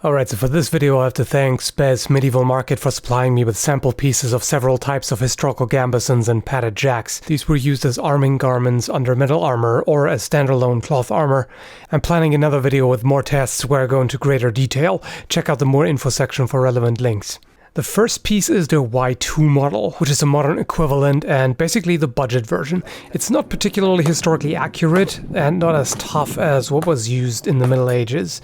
Alright, so for this video I have to thank SPES Medieval Market for supplying me with sample pieces of several types of historical gambesons and padded jacks. These were used as arming garments under metal armor or as standalone cloth armor. I'm planning another video with more tests where I go into greater detail. Check out the more info section for relevant links. The first piece is the Y2 model, which is a modern equivalent and basically the budget version. It's not particularly historically accurate and not as tough as what was used in the Middle Ages.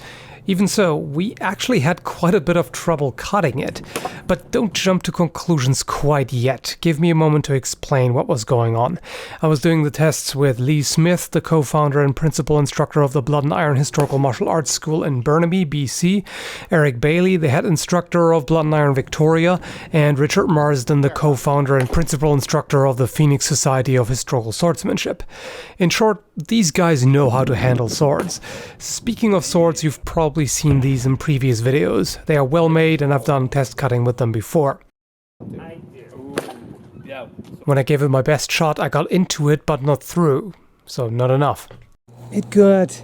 Even so, we actually had quite a bit of trouble cutting it. But don't jump to conclusions quite yet. Give me a moment to explain what was going on. I was doing the tests with Lee Smith, the co-founder and principal instructor of the Blood and Iron Historical Martial Arts School in Burnaby, BC, Erik Bailey, the head instructor of Blood and Iron Victoria, and Richard Marsden, the co-founder and principal instructor of the Phoenix Society of Historical Swordsmanship. In short, these guys know how to handle swords. Speaking of swords, you've probably seen these in previous videos. They are well made and I've done test cutting with them before. When I gave it my best shot, I got into it but not through, so not enough. It got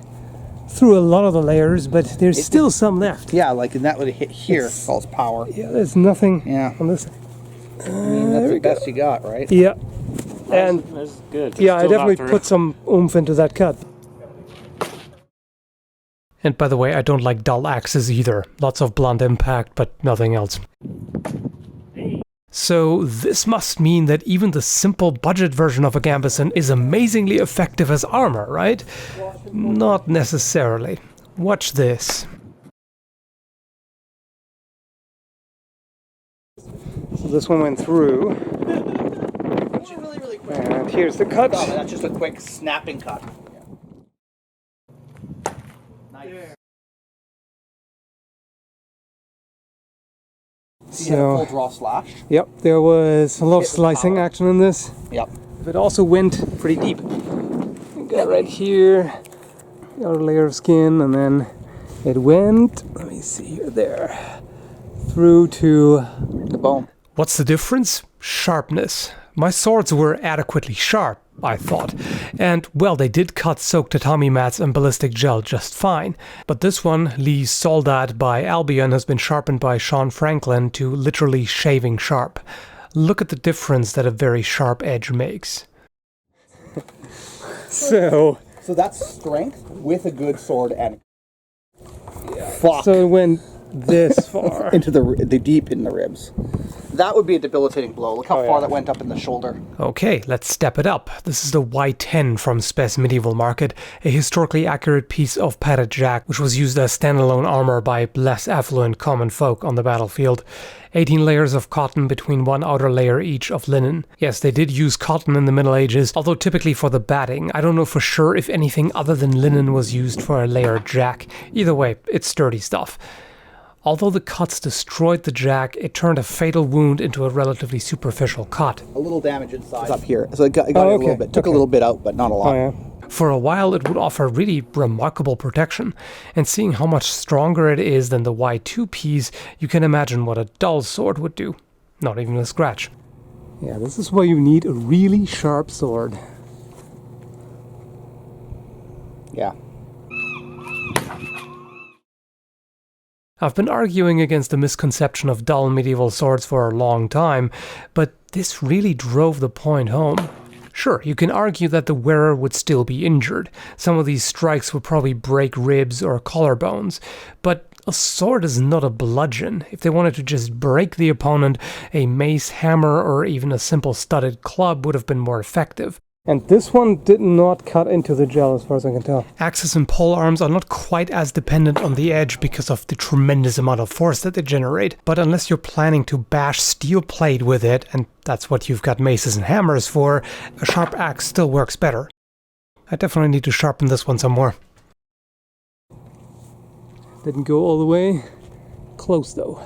through a lot of the layers, but there's still some left. Yeah, like, and that would have hit here, calls power. Yeah, there's nothing on this. I mean, that's the best you got, right? Yeah. And that's good. yeah, I definitely put some oomph into that cut. And by the way, I don't like dull axes either. Lots of blunt impact, but nothing else. So this must mean that even the simple budget version of a gambeson is amazingly effective as armor, right? Not necessarily. Watch this. So this one went through. Really quick. And here's the cut. Oh, that's just a quick snapping cut. Nice. So you had a full draw slash. Yep, there was a lot of slicing action in this. Yep. It also went pretty deep. You got right here, got a layer of skin, and then it went, let me see here, there, through to the bone. What's the difference? Sharpness. My swords were adequately sharp, I thought. And, well, they did cut soaked tatami mats and ballistic gel just fine. But this one, Lee's Soldat by Albion, has been sharpened by Sean Franklin to literally shaving sharp. Look at the difference that a very sharp edge makes. So that's strength with a good sword and... Yeah. Fuck. So it went this far. Into the deep in the ribs. That would be a debilitating blow. Look how far that went up in the shoulder. Okay, let's step it up. This is the Y10 from SPES Medieval Market, a historically accurate piece of padded jack which was used as standalone armor by less affluent common folk on the battlefield. 18 layers of cotton between one outer layer each of linen. Yes, they did use cotton in the Middle Ages, although typically for the batting. I don't know for sure if anything other than linen was used for a layered jack. Either way, it's sturdy stuff. Although the cuts destroyed the jack, it turned a fatal wound into a relatively superficial cut. A little damage inside. It's up here, so it got it a little bit. Took a little bit out, but not a lot. For a while, it would offer really remarkable protection. And seeing how much stronger it is than the Y2 piece, you can imagine what a dull sword would do. Not even a scratch. Yeah, this is why you need a really sharp sword. Yeah. I've been arguing against the misconception of dull medieval swords for a long time, but this really drove the point home. Sure, you can argue that the wearer would still be injured. Some of these strikes would probably break ribs or collarbones, but a sword is not a bludgeon. If they wanted to just break the opponent, a mace, hammer, or even a simple studded club would have been more effective. And this one did not cut into the gel as far as I can tell. Axes and pole arms are not quite as dependent on the edge because of the tremendous amount of force that they generate, but unless you're planning to bash steel plate with it, and that's what you've got maces and hammers for, a sharp axe still works better. I definitely need to sharpen this one some more. Didn't go all the way. Close though.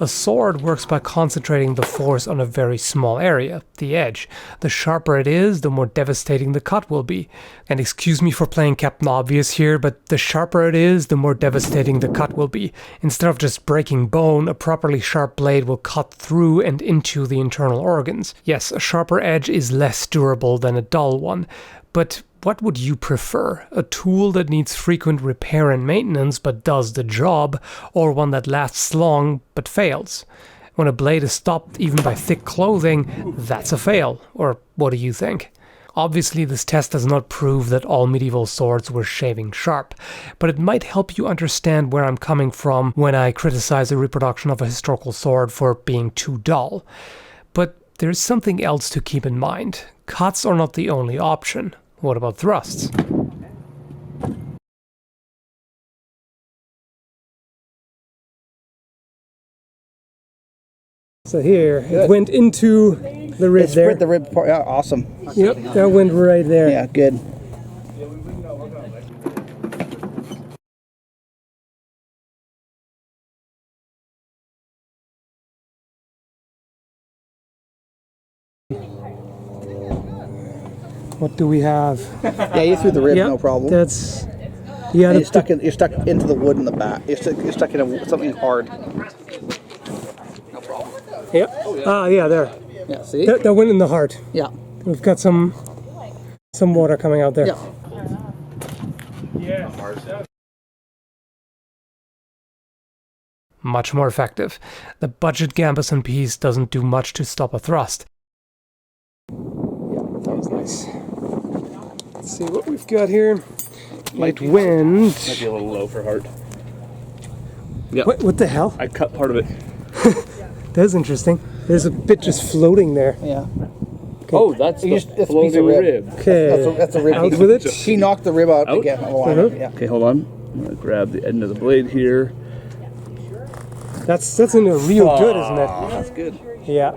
A sword works by concentrating the force on a very small area, the edge. The sharper it is, the more devastating the cut will be. And excuse me for playing Captain Obvious here, but the sharper it is, the more devastating the cut will be. Instead of just breaking bone, a properly sharp blade will cut through and into the internal organs. Yes, a sharper edge is less durable than a dull one, but what would you prefer? A tool that needs frequent repair and maintenance but does the job, or one that lasts long but fails? When a blade is stopped even by thick clothing, that's a fail. Or what do you think? Obviously, this test does not prove that all medieval swords were shaving sharp, but it might help you understand where I'm coming from when I criticize a reproduction of a historical sword for being too dull. But there's something else to keep in mind. Cuts are not the only option. What about thrusts? So here, it went into the rib there. The rib part. Yeah, awesome. Yep, that went right there. Yeah, good. What do we have? Yeah, you threw the rib, Yep, no problem. That's... Yeah, You're stuck into the wood in the back. You're stuck in something hard. No problem. Yep. Ah, yeah, there. Yeah, see? That went in the heart. Yeah. We've got some water coming out there. Yeah. Much more effective. The budget gambeson piece doesn't do much to stop a thrust. Yeah, that was nice. Let's see what we've got here. Light wind. Might be a little low for heart. Yeah. What the hell? I cut part of it. That's interesting. There's a bit just floating there. Yeah. Okay. Oh, that's the That's a piece floating of rib. rib. Okay. That's a rib. Out with it. She knocked the rib out Out? again. Yeah. Okay, hold on. I'm gonna grab the end of the blade here. That's in a real good, isn't it? That's good. Yeah.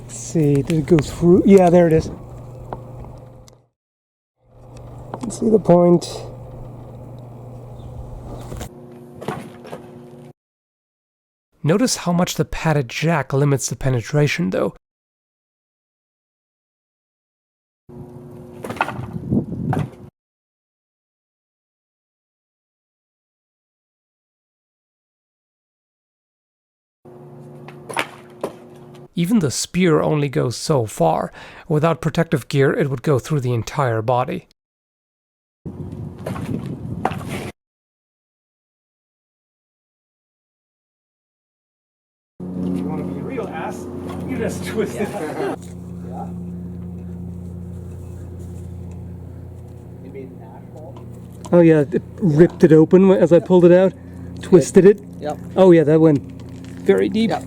Let's see, did it go through? Yeah, there it is. Let's see the point. Notice how much the padded jack limits the penetration, though. Even the spear only goes so far. Without protective gear, it would go through the entire body. If you want to be a real ass, you just twist it. Oh yeah, it ripped it open as I pulled it out. Twisted it. Yep. Oh yeah, that went very deep. Yep.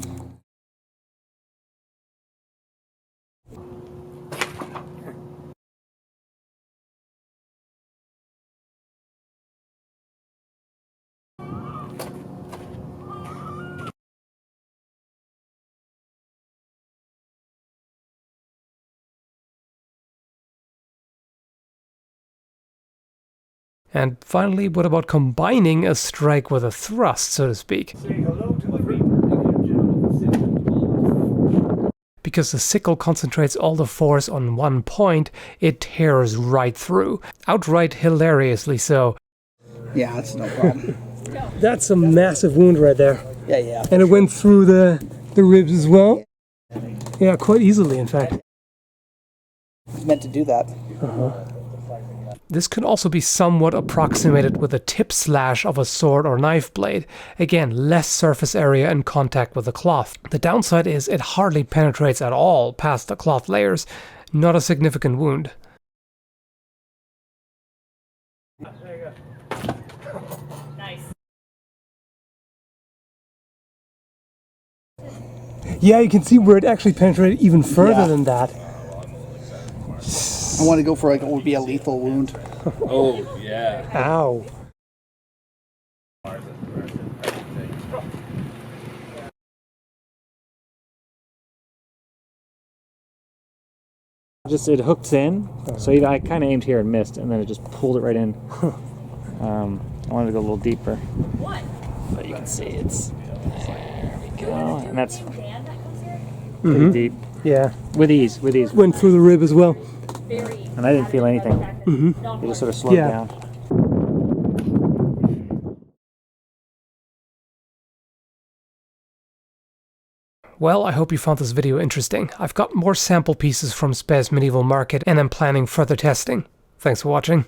And finally, what about combining a strike with a thrust, so to speak? Because the sickle concentrates all the force on one point, it tears right through. Outright hilariously so. Yeah, that's no problem. That's a massive wound right there. Yeah. And it went through the ribs as well? Yeah, quite easily, in fact. It's meant to do that. This could also be somewhat approximated with a tip slash of a sword or knife blade. Again, less surface area and contact with the cloth. The downside is it hardly penetrates at all past the cloth layers. Not a significant wound. There you go. Nice. Yeah, you can see where it actually penetrated even further than that. I want to go for like what would be a lethal wound. Oh, yeah. Ow. Just it hooks in, so I kind of aimed here and missed, and then it just pulled it right in. I wanted to go a little deeper, but you can see it's there. We go, and that's pretty deep. Yeah. With ease. Went through the rib as well. And I didn't feel anything. It just sort of slowed down. Well, I hope you found this video interesting. I've got more sample pieces from SPES Medieval Market and I'm planning further testing. Thanks for watching.